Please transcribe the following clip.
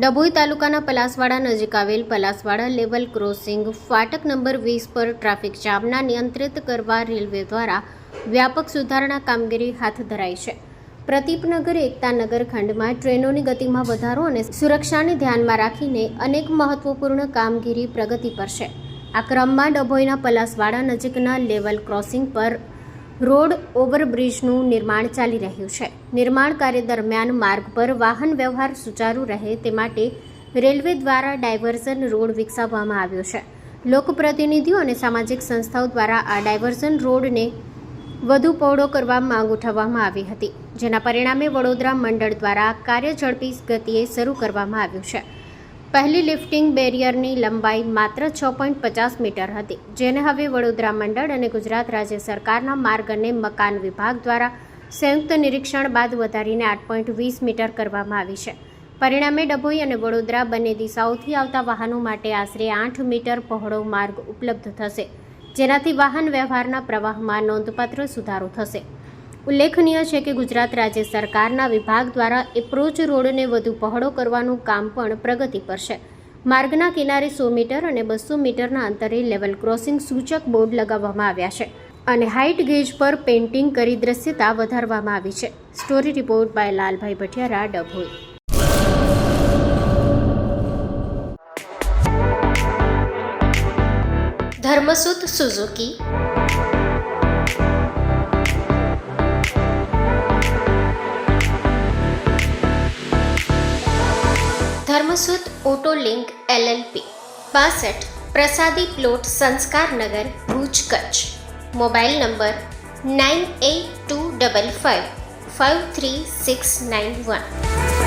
ડભોઈ તાલુકાના પલાસવાડા નજીક આવેલ પલાસવાડા લેવલ ક્રોસિંગ ફાટક નંબર 20 પર ટ્રાફિક જામને નિયંત્રિત કરવા રેલવે દ્વારા વ્યાપક સુધારણા કામગીરી હાથ ધરાઈ છે. પ્રદીપનગર એકતાનગર ખંડમાં ટ્રેનોની ગતિમાં વધારો અને સુરક્ષાને ધ્યાનમાં રાખીને અનેક મહત્વપૂર્ણ કામગીરી પ્રગતિ પર છે. આ ક્રમમાં ડભોઈના પલાસવાડા નજીકના લેવલ ક્રોસિંગ પર રોડ ઓવરબ્રિજનું નિર્માણ ચાલી રહ્યું છે. નિર્માણ કાર્ય દરમિયાન માર્ગ પર વાહન વ્યવહાર સુચારુ રહે તે માટે રેલવે દ્વારા ડાયવર્ઝન રોડ વિકસાવવામાં આવ્યો છે. લોકપ્રતિનિધિઓ અને સામાજિક સંસ્થાઓ દ્વારા આ ડાયવર્ઝન રોડને વધુ પહોળો કરવા માંગ ઉઠાવવામાં આવી હતી, જેના પરિણામે વડોદરા મંડળ દ્વારા કાર્ય ઝડપી ગતિએ શરૂ કરવામાં આવ્યું છે. પહેલી લિફ્ટિંગ બેરિયરની લંબાઈ માત્ર 6.50 મીટર હતી, જેને હવે વડોદરા મંડળ અને ગુજરાત રાજ્ય સરકારના માર્ગ અને મકાન વિભાગ દ્વારા સંયુક્ત નિરીક્ષણ બાદ વધારીને 8.20 મીટર કરવામાં આવી છે. પરિણામે ડભોઈ અને વડોદરા બંને દિશાઓથી આવતા વાહનો માટે આશરે 8 મીટર પહોળો માર્ગ ઉપલબ્ધ થશે, જેનાથી વાહન વ્યવહારના પ્રવાહમાં નોંધપાત્ર સુધારો થશે. ઉલ્લેખનીય છે કે ગુજરાત રાજ્ય સરકારના વિભાગ દ્વારા એપ્રોચ રોડને વધુ પહોળો કરવાનું કામ પણ પ્રગતિ પર છે. માર્ગના કિનારે 100 મીટર અને 200 મીટરના અંતરે લેવલ ક્રોસિંગ સૂચક બોર્ડ લગાવવામાં આવ્યા છે અને હાઇટ ગેજ પર પેઇન્ટિંગ કરી દ્રશ્યતા વધારવામાં આવી છે. Story report by Lalbhai Bhatiyara, Dabhoi. Dharmasut Suzuki, Dharmasut auto link LLP 62 પ્રસાદી plot Sanskarnagar, Bhuj, Kutch. Mobile number 9825553691.